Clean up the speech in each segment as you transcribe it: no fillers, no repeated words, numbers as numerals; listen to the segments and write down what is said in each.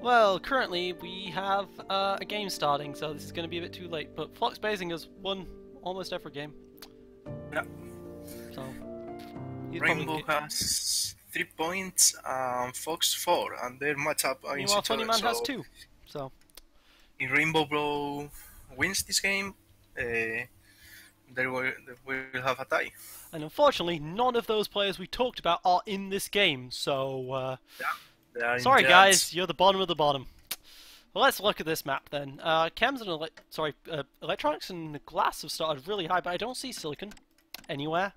Well, currently we have a game starting, so this is going to be a bit too late. But Flux Basing has won almost every game. Yeah. So he's Rainbow probably... has 3 points, Fox 4, and their matchup are in Meanwhile, each other. Funnyman has So 2. So if Rainbow Bro wins this game, they will have a tie. and unfortunately, none of those players we talked about are in this game. So Yeah, they are in sorry, giants. guys, you're the bottom of the bottom. Well, let's look at this map then. Chems and electronics and glass have started really high, but I don't see silicon anywhere.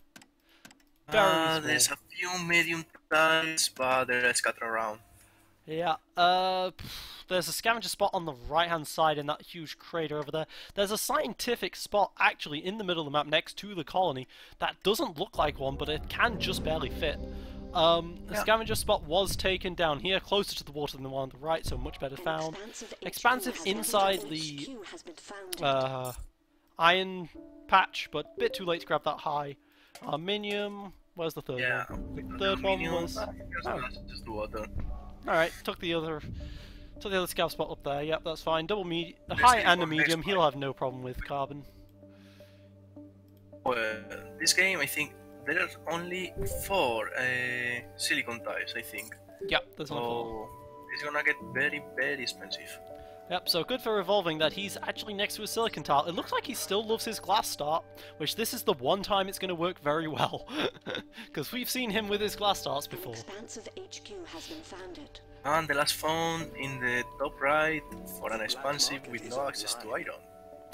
Very small. There's a few medium tiles, but they're scattered around. Yeah, there's a scavenger spot on the right-hand side in that huge crater over there. There's a scientific spot actually in the middle of the map next to the colony that doesn't look like one, but it can just barely fit. The scavenger spot was taken down here, closer to the water than the one on the right, so much better found. Expansive inside the iron patch, but a bit too late to grab that high. Aluminium, where's the third one? The third one was... Just water. Alright, took the other scav spot up there, yep, that's fine. Double a high and a medium, he'll have no problem with carbon. Well, this game, I think, there are only 4 silicon tiles, I think. Yep, there's only 4. So it's gonna get very, very expensive. Yep, so good for Revolving that he's actually next to a silicon tile. It looks like he still loves his glass start, which this is the one time it's going to work very well. Because we've seen him with his glass starts before. Expansive HQ has been founded. And the last phone in the top right for an expansive with no access to iron.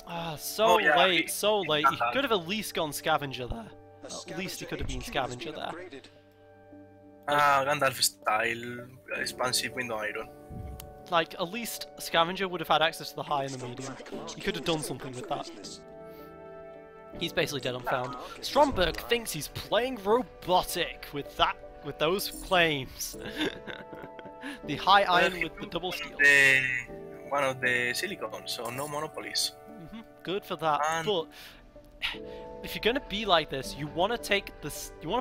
Ah, so late, so late. He could have at least gone scavenger there. At least he could have been scavenger there. Gandalf style, expansive with no iron. Like, at least Scavenger would have had access to the high and the medium. He could have done something with that. He's basically dead on found. Stromberg thinks he's playing robotic with those claims. The high iron with the double steel. One of the silicon, so no monopolies. Good for that. But if you're gonna be like this, you want to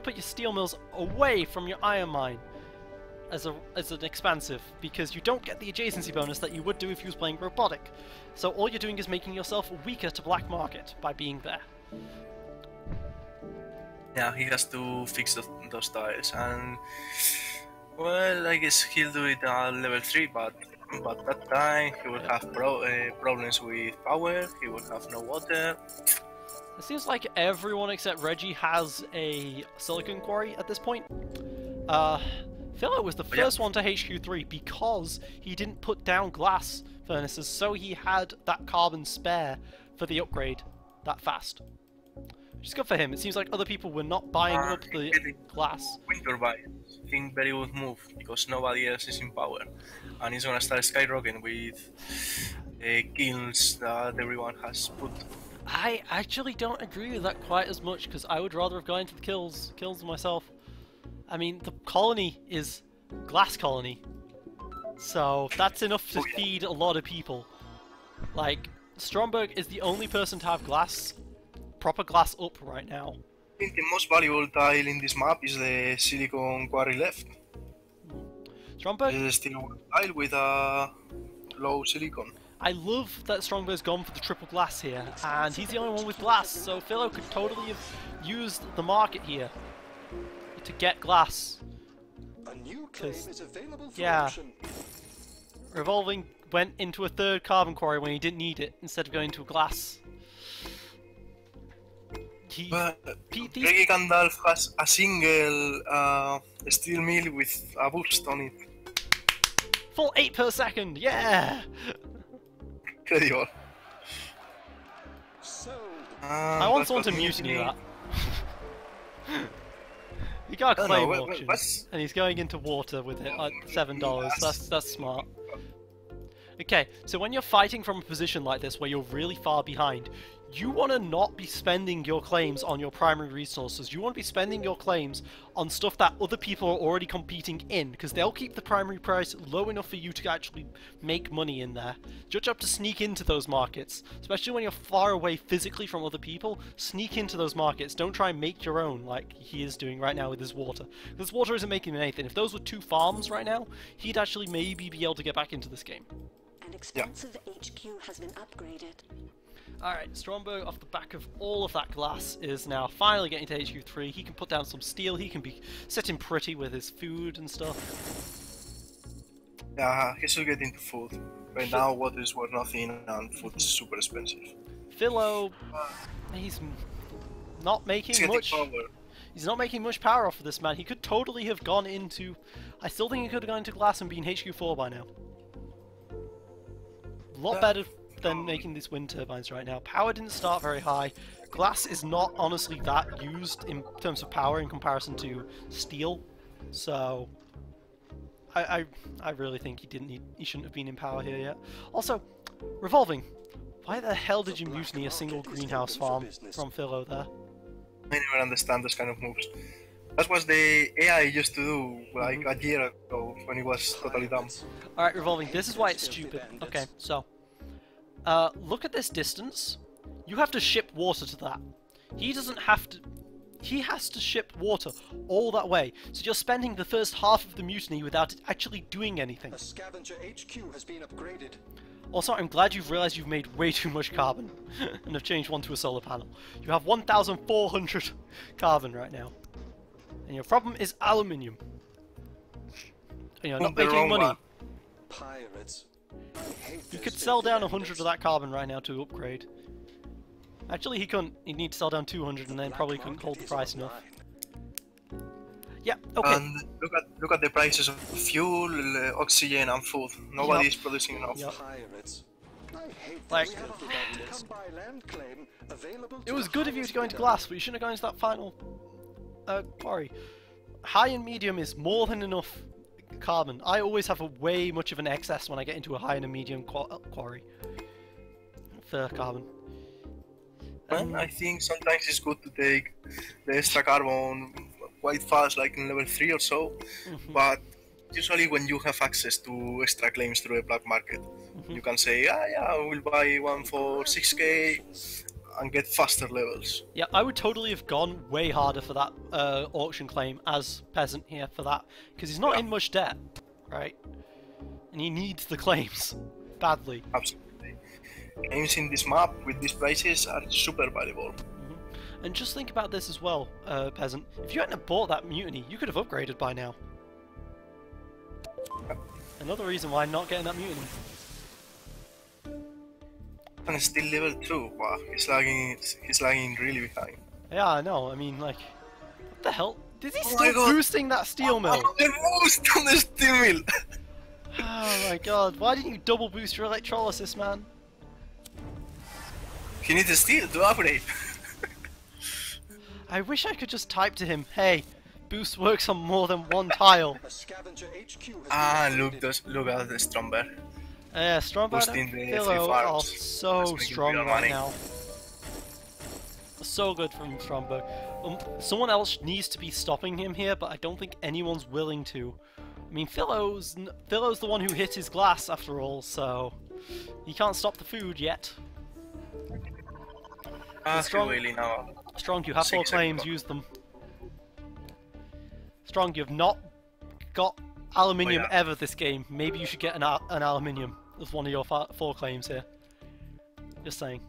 put your steel mills away from your iron mine. As an expansive, because you don't get the adjacency bonus that you would do if you was playing robotic. So all you're doing is making yourself weaker to black market by being there. Yeah, he has to fix those tiles, and well, I guess he'll do it at level 3, but that time he will have problems with power, he will have no water. It seems like everyone except Reggie has a silicon quarry at this point. Philo was the first one to HQ3 because he didn't put down glass furnaces, so he had that carbon spare for the upgrade that fast. Which is good for him. It seems like other people were not buying up the glass. Wind turbines, I think very good move, because nobody else is in power. And he's gonna start skyrocketing with kilns that everyone has put. I actually don't agree with that quite as much, because I would rather have gone into the kills myself. I mean, the colony is glass colony, so that's enough to feed a lot of people. Like, Stromberg is the only person to have proper glass up right now. I think the most valuable tile in this map is the silicon quarry left. Stromberg? There's still one tile with a low silicon. I love that Stromberg's gone for the triple glass here, and he's the only one with glass, so Philo could totally have used the market here to get glass. A new claim is available for yeah, option. Revolving went into a third carbon quarry when he didn't need it, instead of going to a glass. But Reggie Gandalf has a single steel mill with a boost on it. Full 8 per second, yeah! Incredible. So, I want someone to mutiny that. He got a claim auction, and he's going into water with it at $7. That's smart. Okay, so when you're fighting from a position like this where you're really far behind, you want to not be spending your claims on your primary resources. You want to be spending your claims on stuff that other people are already competing in, because they'll keep the primary price low enough for you to actually make money in there. Your job to sneak into those markets, especially when you're far away physically from other people. Sneak into those markets. Don't try and make your own like he is doing right now with his water. This water isn't making him anything. If those were 2 farms right now, he'd actually maybe be able to get back into this game. An expensive HQ has been upgraded. Alright, Stromberg, off the back of all of that glass, is now finally getting to HQ3. He can put down some steel, he can be sitting pretty with his food and stuff. Yeah, he should get into food. Right now, water is worth nothing and food is super expensive. Philo, he's not making much. He's not making much power off of this man. He could totally have gone into. I still think he could have gone into glass and been HQ4 by now. A lot better than making these wind turbines right now. Power didn't start very high. Glass is not honestly that used in terms of power in comparison to steel, so I really think he shouldn't have been in power here yet. Also, revolving. Why the hell did you mutiny a single greenhouse farm from Philo there? I never understand those kind of moves. That was the AI used to do like a year ago when it was totally dumb. Alright, revolving. This is why it's stupid. Okay, so look at this distance. You have to ship water to that. He doesn't have to. He has to ship water all that way. So you're spending the first half of the mutiny without it actually doing anything. A scavenger HQ has been upgraded. Also, I'm glad you've realized you've made way too much carbon and have changed one to a solar panel. You have 1,400 carbon right now. And your problem is aluminium. And you're not making money. Pirates. You could sell down 100 of that carbon right now to upgrade. Actually, he couldn't. He'd need to sell down 200 and then probably couldn't hold the price enough. Yeah, okay. And look at the prices of fuel, oxygen and food. Nobody is producing enough. Yep. Pirates. I hate Like, this. Come by land claim available it was good of you to go into glass, but you shouldn't have gone into that final quarry. High and medium is more than enough carbon. I always have a way much of an excess when I get into a high and a medium quarry for carbon. And I think sometimes it's good to take the extra carbon quite fast, like in level 3 or so, but usually when you have access to extra claims through the black market, you can say, yeah, I will buy one for 6k and get faster levels. Yeah, I would totally have gone way harder for that auction claim as Peasant here for that, because he's not in much debt, right? And he needs the claims badly. Absolutely. Claims in this map with these prices are super valuable. And just think about this as well, Peasant. If you hadn't bought that mutiny, you could have upgraded by now. Another reason why not getting that mutiny. And it's still level 2. Wow, he's lagging really behind. Yeah, I know. I mean, like, what the hell? Is he Oh still my God. boosting that steel mill? The boost on the steel mill! Oh my god, why didn't you double boost your electrolysis, man? He needs steel to upgrade. I wish I could just type to him, hey, boost works on more than one tile. A scavenger HQ has Ah, been look upgraded. at the Stromberg. Stromberg Boosting and the Philo three are farms. so That's making strong real right money. now. So good from Stromberg. Someone else needs to be stopping him here, but I don't think anyone's willing to. I mean, Philo's the one who hit his glass after all, so he can't stop the food yet. Strong, Really now. Strong, you have 4 6 claims, seconds. use them. Strong, you've not got aluminium Oh, yeah. ever this game. Maybe you should get an aluminium as one of your 4 claims here. Just saying.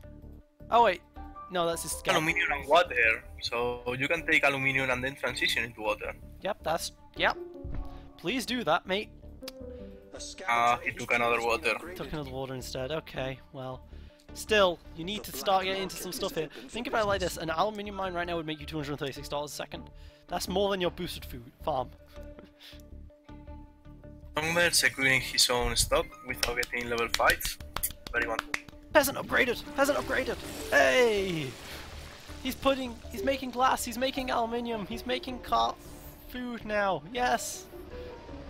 Oh wait, no, that's his scam. Aluminium and water, so you can take aluminium and then transition into water. Yep. Please do that, mate. A scavenger He took HQ another has been water. upgraded. Took another water instead. Okay, well. Still, you need to start getting into some stuff here. Think about it like this. An aluminium mine right now would make you $236 a second. That's more than your boosted food farm. Stromberg securing his own stock without getting level 5. Very one. Peasant upgraded! Peasant upgraded! Hey! He's making glass, he's making aluminium, he's making food now. Yes!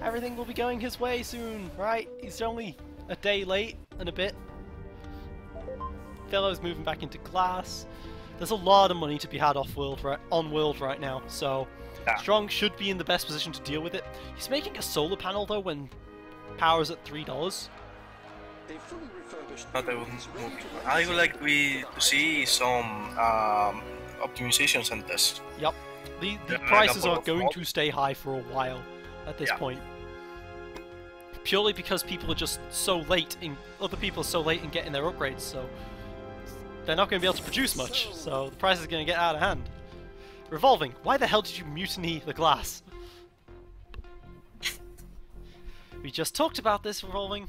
Everything will be going his way soon, right? He's only a day late and a bit. Philow's moving back into glass. There's a lot of money to be had on world right now, so Strong should be in the best position to deal with it. He's making a solar panel though when power's at $3. A fully refurbished I would like to see some optimization centers. Yep. The Yeah, prices couple are of going mods. to stay high for a while at this point. Purely because people are just so late in other people are so late in getting their upgrades, so they're not going to be able to produce much, so the price is going to get out of hand. Revolving, why the hell did you mutiny the glass? We just talked about this, Revolving.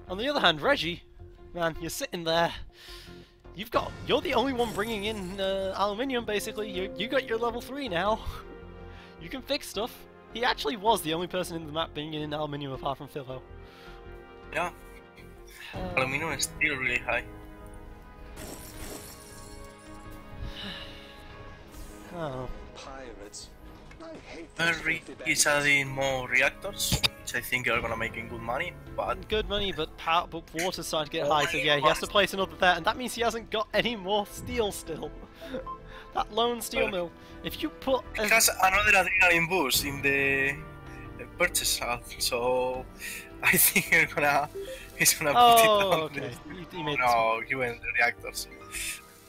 On the other hand, Reggie, man, you're sitting there. You're the only one bringing in aluminium, basically. You got your level 3 now. You can fix stuff. He actually was the only person in the map bringing in aluminium apart from Philo. Yeah. Aluminum is still really high. Oh. pirates. I hate Very is adding more reactors, which I think are gonna make him good money, but Good money, but water's starting to get high, so yeah, he has to place another there, and that means he hasn't got any more steel still. That lone steel mill. If you put it has another adrenaline boost in the purchase hub, so I think he's gonna put it Oh, on okay. He made No, he went the reactors.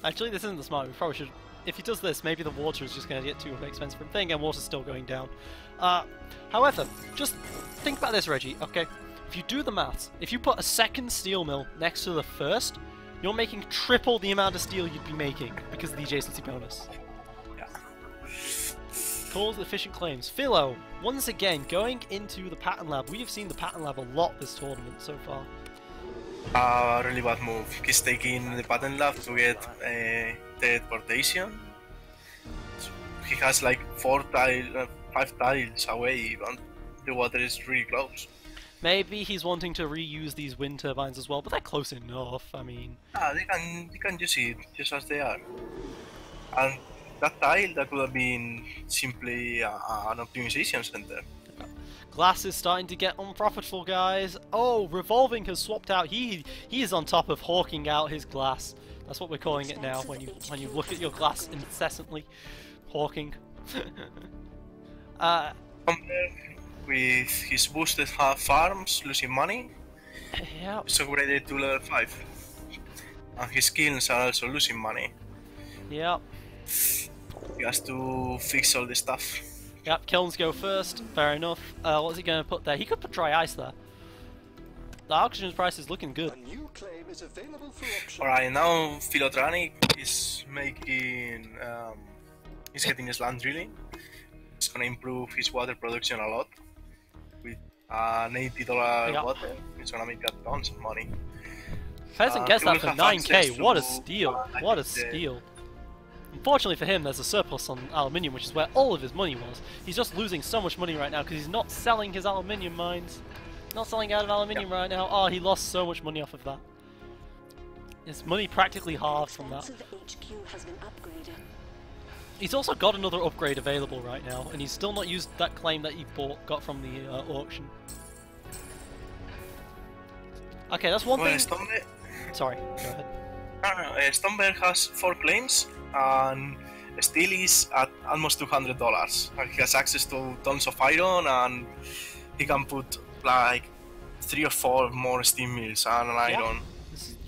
Actually, this isn't the smart. We probably should. If he does this, maybe the water is just going to get too expensive for him. Thing, and water's still going down. However, just think about this, Reggie. Okay, if you do the maths, if you put a second steel mill next to the first, you're making triple the amount of steel you'd be making because of the adjacency bonus. Yeah. Calls efficient claims. Philo, once again, going into the pattern lab. We have seen the pattern lab a lot this tournament so far. Really bad move. He's taking the patent lab to get teleportation. He has like 5 tiles away, and the water is really close. Maybe he's wanting to reuse these wind turbines as well, but they're close enough. I mean, They can use it just as they are. And that tile that would have been simply an optimization center. glass is starting to get unprofitable, guys. Oh, Revolving has swapped out. He is on top of hawking out his glass. That's what we're calling it now. When you look at your glass incessantly, hawking. With his boosted farms losing money, Yeah. it's upgraded to level 5. And his skills are also losing money. Yeah. He has to fix all the stuff. Yep. Kilns go first. Fair enough. What's he going to put there? He could put dry ice there. The oxygen price is looking good. A new claim is available for auction. Alright, now Philotronic is making. He's getting his land drilling. It's gonna improve his water production a lot. With an $80 Yeah. water, it's gonna make tons of money. Peasant gets he that will for have 9k. access What a to- steal. What a steal. Unfortunately for him, there's a surplus on aluminium, which is where all of his money was. He's just losing so much money right now because he's not selling his aluminium mines. Not selling out of aluminium right now. Oh, he lost so much money off of that. His money practically halved from that. Expensive HQ has been upgraded. He's also got another upgrade available right now, and he's still not used that claim that he got from the auction. Okay, that's one thing. Stomberg, Sorry, go ahead. Stomberg has 4 claims and still is at almost $200. And he has access to tons of iron, and he can put like 3 or 4 more steam mills and an iron.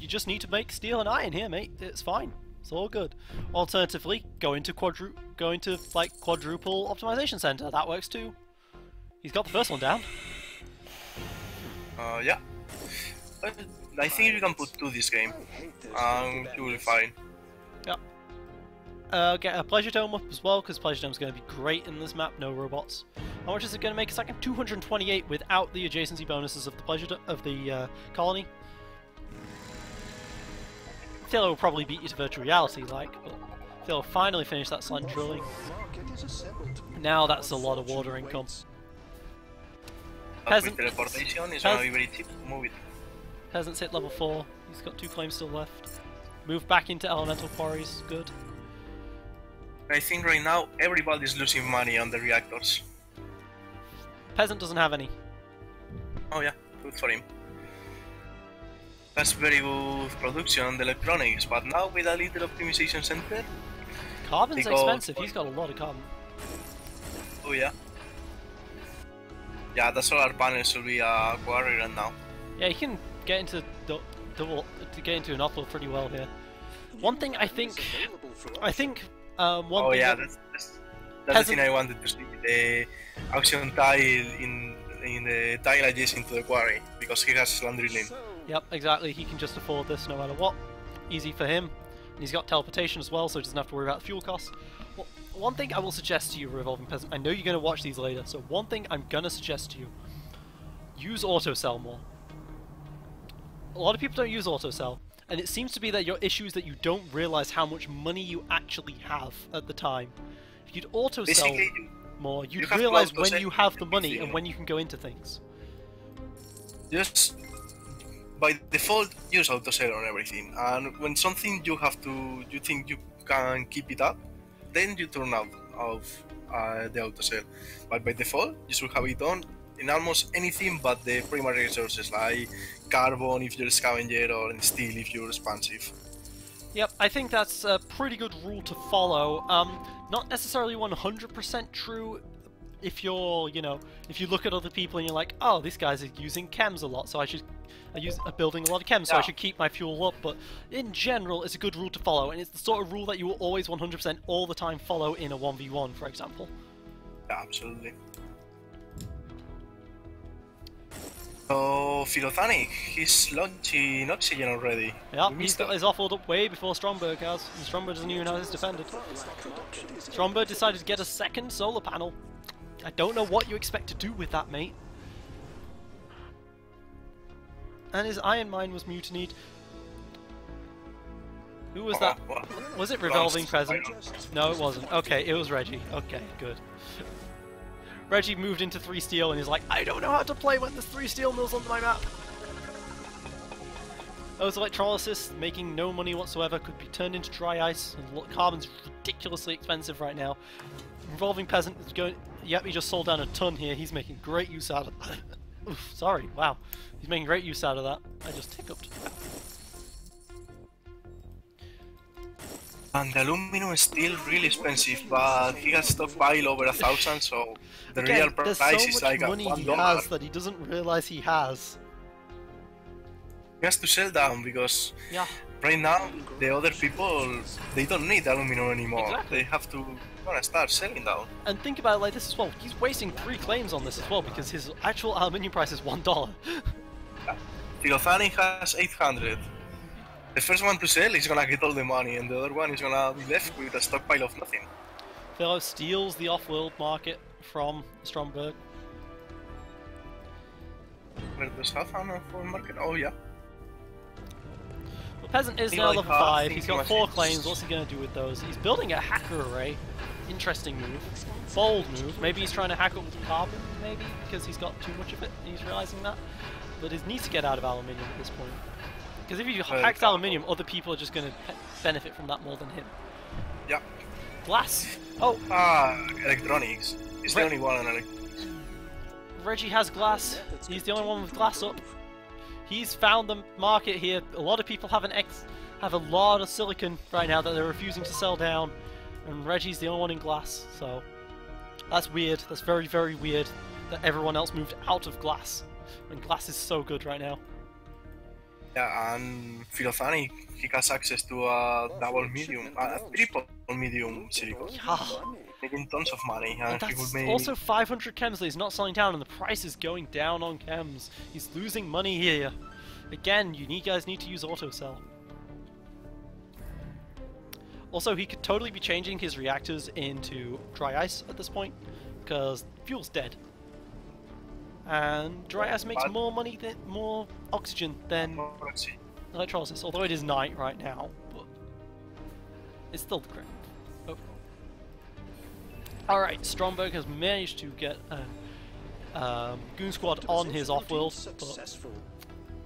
You just need to make steel and iron here, mate. It's fine. It's all good. Alternatively, go into like quadruple optimization center. That works too. He's got the first one down. Yeah. But I think you can put 2 this game, I hate this and you will be fine. Yeah. Get a pleasure dome up as well, because pleasure dome is going to be great in this map. No robots. How much is it going to make? A second 228 without the adjacency bonuses of the colony. Philo will probably beat you to virtual reality, but Philo finally finished that slant drilling. market is assembled. Now that's a lot of water income. But Peasant- with teleportation, it's gonna be very cheap to move it. Peasants hit level 4. He's got 2 claims still left. Move back into elemental quarries. Good. I think right now everybody's losing money on the reactors. Peasant doesn't have any. Oh yeah, good for him. That's very good production on the electronics, but now with a little optimization center. Carbon's Because- expensive. He's got a lot of carbon. Oh yeah. Yeah, the solar panels will be a quarry right now. Yeah, he can get into get into an offload pretty well here. One thing I think, one Oh thing yeah, that- that's the thing I wanted to see. The auction tile in the tile adjacent to the quarry, because he has land drilling. Yep, exactly. He can just afford this no matter what. Easy for him. And he's got teleportation as well, so he doesn't have to worry about fuel costs. Well, one thing I will suggest to you, Revolving Peasant, I know you're going to watch these later, so one thing I'm going to suggest to you, use autosell more. A lot of people don't use autosell, and it seems to be that your issue is that you don't realize how much money you actually have at the time. If you'd autosell Basically, more, you'd have to realize when autosell you have the money everything. and when you can go into things. just by default use autosell on everything, and when something you think you can keep it up, then you turn out of the autosell. But by default, you should have it on in almost anything but the primary resources, like carbon if you're a scavenger, or in steel if you're expansive. Yep, I think that's a pretty good rule to follow. Not necessarily 100% true if you're, if you look at other people and you're like, oh, these guys are using chems a lot, so I building a lot of chems, so I Yeah. should keep my fuel up. But in general, it's a good rule to follow, and it's the sort of rule that you will always 100% all the time follow in a 1v1, for example. Yeah, absolutely. So Philothanic, he's launching oxygen already. Yeah, We he's missed got that. his offload up way before Stromberg has, and Stromberg doesn't even have his defended. Stromberg decided to get a second solar panel. I don't know what you expect to do with that, mate. And his iron mine was mutinied. Who was that? What? Was it Revolving Lost. Present? I don't No, it wasn't. Okay, it was Reggie. Okay, good. Reggie moved into 3 steel and he's like, I don't know how to play when there's 3 steel mills on my map. Those electrolysis, making no money whatsoever, could be turned into dry ice. And carbon's ridiculously expensive right now. Revolving Peasant is going... Yep, he just sold down a ton here. He's making great use out of... Oof, sorry, wow. He's making great use out of that. I just hiccuped. And the aluminum is still really expensive, but he has stockpile over 1,000, so the real Again, there's price so is much like money $1. he has that he doesn't realize he has. He has to sell down because Yeah. right now the other people, they don't need aluminum anymore. Exactly. They have to start selling down. And think about it like this as well. He's wasting 3 claims on this as well because his actual aluminium price is $1. Philothanic has 800. The first one to sell is gonna get all the money, and the other one is gonna be left with a stockpile of nothing. Philo steals the off-world market from Stromberg. Where does have an off-world market? Oh yeah. The Peasant is He now only level has 5. He's got thinking 4 machines. claims. What's he going to do with those? He's building a hacker array. Interesting move. Bold move. Maybe he's trying to hack up with carbon, maybe, because he's got too much of it and he's realizing that. But he needs to get out of aluminium at this point. Because if he hacks aluminium, other people are just going to benefit from that more than him. Yeah. Glass. Oh, Electronics. He's the Re- only one on electronics. Reggie has glass. He's the only one with glass up. He's found the market here. A lot of people have a lot of silicon right now that they're refusing to sell down, and Reggie's the only one in glass. So that's weird. That's very, very weird that everyone else moved out of glass when glass is so good right now. Yeah, and Philothanic, he has access to a double medium, a triple medium silicon, Yeah. making tons of money, and he That's would make... also 500 chems that he's not selling down, and the price is going down on chems. He's losing money here. Again, you guys need to use autosell. Also, he could totally be changing his reactors into dry ice at this point, because fuel's dead. And dry ice makes But- more oxygen than Let's see. electrolysis, although it is night right now, but it's still the correct overall. Alright, Stromberg has managed to get a Goon Squad on his off-world, but Successful.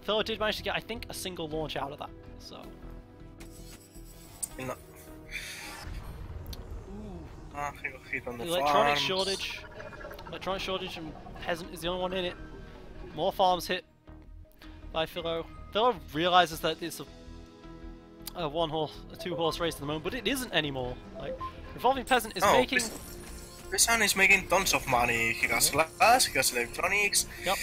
Philo did manage to get, I think, a single launch out of that, so... No. Ooh, He got hit on the electronic farms. shortage. Electronic shortage and Peasant is the only one in it. More farms hit by Philo. Philo realizes that it's a two-horse race at the moment, but it isn't anymore. Like, Revolving Peasant is making. Peasant is making tons of money. He has glass, he has electronics. Yep.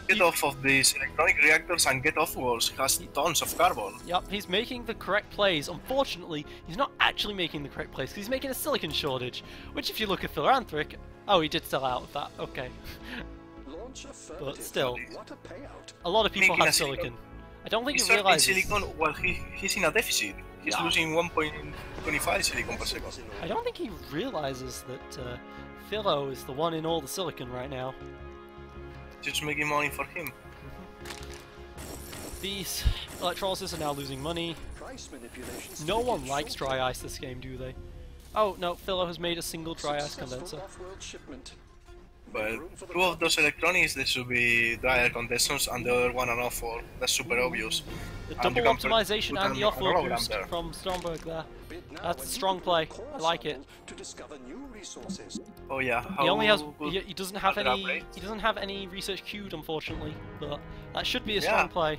Get off of these electronic reactors and get offworlds. He has tons of carbon. Yep, he's making the correct plays. Unfortunately, he's not actually making the correct plays because he's making a silicon shortage. Which, if you look at Philanthropic, oh, he did sell out of that. Okay. But still, a lot of people have silicon. I don't think he realizes. Silicon, well, he's in a deficit. He's losing 1.25 silicon per second. I don't think he realizes that Philo is the one in all the silicon right now. Just making money for him. These electrolysis are now losing money. No one likes dry ice this game, do they? Oh no, Philo has made a single dry ice condenser. Well, two of those electronics, they should be dry air condensers and the other one an offworld. That's super obvious. The double optimization and the offworld boost from Stromberg there. That's a strong play. I like it. Oh yeah. He only has. He doesn't have any. He doesn't have any research queued, unfortunately. But that should be a strong play.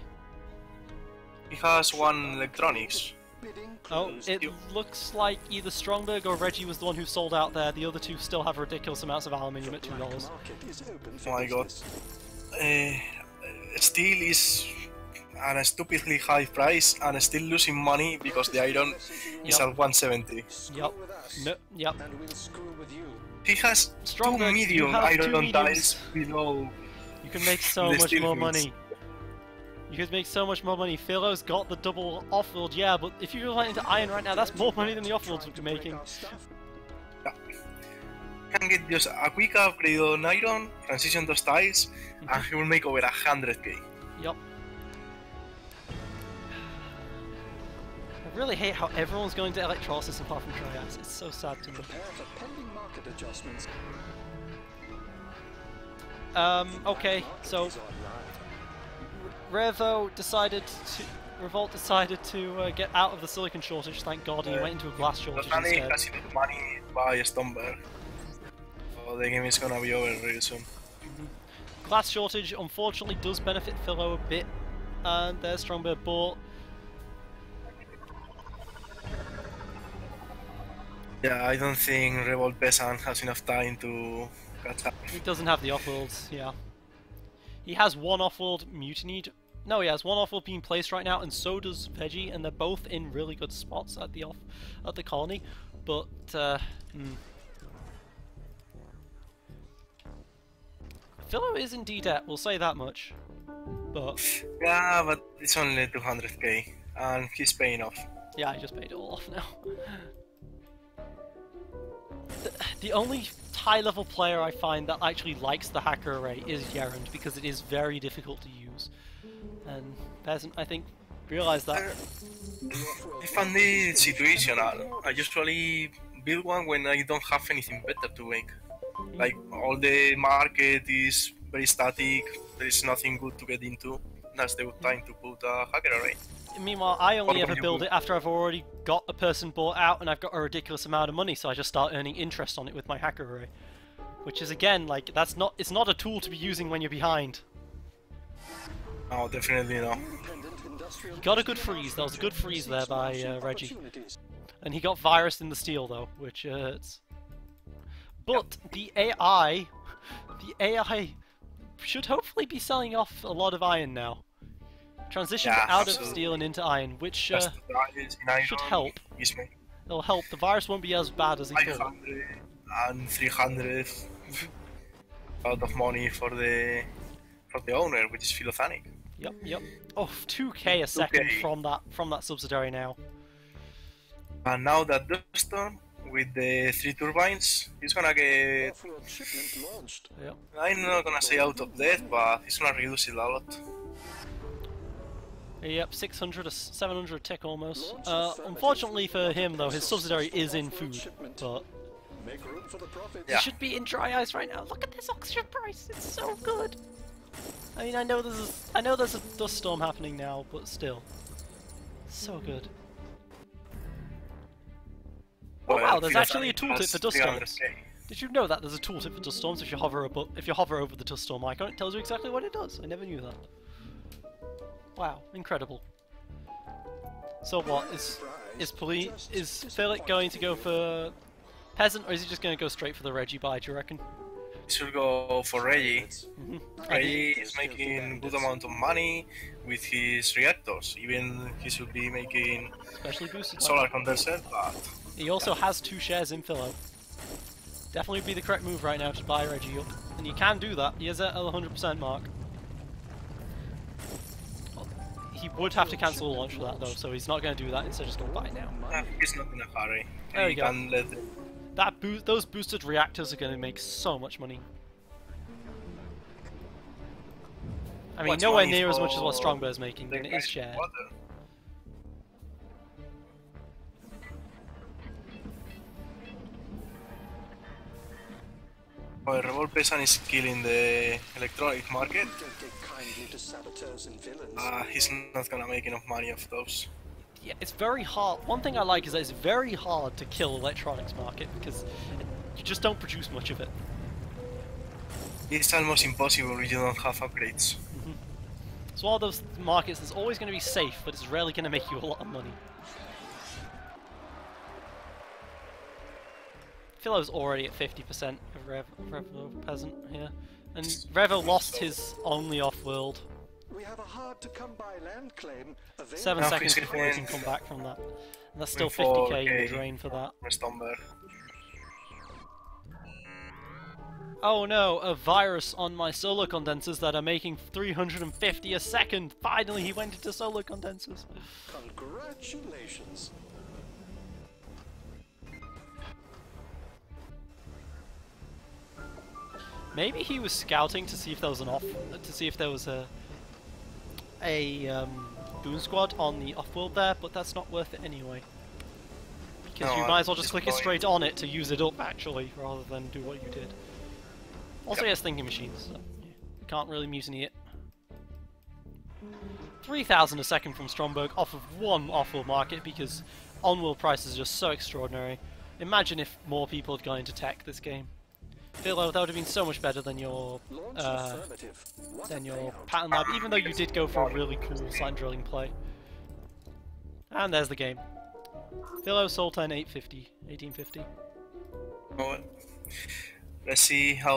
He has one electronics. Oh, it looks like either Stromberg or Reggie was the one who sold out there. The other two still have ridiculous amounts of aluminium at $2. Oh my god. Steel is at a stupidly high price and still losing money because the iron is at 170. Yep. No, yep. He has Stromberg, two medium iron tiles below. You can make so much more money. You could make so much more money. Philo's got the double offworld, yeah, but if you went into iron right now, that's more money than the offworlds would be making. Yeah. Can get just a quick upgrade on iron, transition those tiles, and he will make over 100k. Yep. I really hate how everyone's going to electrolysis apart from dry ice. It's so sad to me. Okay, so Revolt decided to get out of the silicon shortage, thank god, and he went into a glass shortage instead. Has enough money to buy Stromberg. So the game is gonna be over really soon. Glass shortage unfortunately does benefit Philo a bit, and there's Stromberg bought. Yeah, I don't think Revolt Peasant has enough time to catch up. He doesn't have the offworlds, yeah. He has one offworld mutinied. No, he has one offworld being placed right now, and so does Veggie, and they're both in really good spots at the colony. But Philo is in debt, we'll say that much. But yeah, but it's only 200k, and he's paying off. Yeah, I just paid it all off now. The only high-level player I find that actually likes the hacker array is Gerund, because it is very difficult to use. And Peasant, I think, realised that. I find it situational. I usually build one when I don't have anything better to make. Like, all the market is very static, there is nothing good to get into. That's the time to put a hacker array. Meanwhile, I only ever build it after I've already got a person bought out and I've got a ridiculous amount of money, so I just start earning interest on it with my hacker array. Which is, again, like, it's not a tool to be using when you're behind. No, definitely not. He got a good freeze. There was a good freeze there by Reggie. And he got virus in the steel, though, which hurts. But the AI should hopefully be selling off a lot of iron now. Transitioned out of steel and into iron, which should help. It'll help. The virus won't be as bad as he thought. And 300 out of money for the owner, which is Philothanic. Yep, yep. Oh, 2k a second from that subsidiary now. And now that Duston with the 3 turbines, he's gonna get. Yep. I'm not gonna say out of debt, but he's gonna reduce it a lot. Yep, 600 to 700 tick almost. Unfortunately for him, though, his subsidiary is in food, but he should be in dry ice right now. Look at this oxygen price; it's so good. I mean, I know there's a dust storm happening now, but still, so good. Oh wow, there's actually a tooltip for dust storms. Did you know that there's a tooltip for dust storms? If you hover over the dust storm icon, it tells you exactly what it does. I never knew that. Wow, incredible. So what is Philip going to go for peasant, or is he just going to go straight for the Reggie buy? Do you reckon? He should go for Reggie. Reggie is making good amount of money with his reactors. Even he should be making Especially boosted. solar condenser, but He also has 2 shares in Philo. Definitely would be the correct move right now to buy Reggie up. And you can do that. He is at the 100% mark. Well, he would have to cancel the launch for that though, so he's not going to do that. Instead, just go buy now. he's not in a hurry. There He you go. can let Those boosted reactors are going to make so much money. I mean, What's nowhere money near as much as for what Strongbear's making, the and it is shared. water? Well, Revolt Peasant is killing the electronic market. Don't take kindly to saboteurs and villains. He's not gonna make enough money off those. Yeah, it's very hard. One thing I like is that it's very hard to kill electronics market because you just don't produce much of it. It's almost impossible if you don't have upgrades. It's one of those markets that's always going to be safe, but it's rarely going to make you a lot of money. Philo's already at 50% of Revo Peasant here. And Revo lost his only off-world. We have a hard-to-come-by land claim available. 7 No, seconds he's before he getting can come back from that. And that's still Before 50k in the K. drain for that. Heisenberg. Oh no, a virus on my solar condensers that are making 350 a second! Finally he went into solar condensers! Congratulations. Maybe he was scouting to see if there was a boon squad on the off-world there, but that's not worth it anyway. Because No, you might as well at just this click it point- straight on it to use it up actually, rather than do what you did. Also he has thinking machines, so yeah, you can't really mutiny it. 3,000 a second from Stromberg off of one off-world market because on-world prices are just so extraordinary. Imagine if more people had gone into tech this game. Philo, that would have been so much better than your Launch affirmative. What a payout. pattern lab, even though you did go for a really cool slant drilling play. And there's the game. Philo, Sultan 850, 1850. Well, let's see how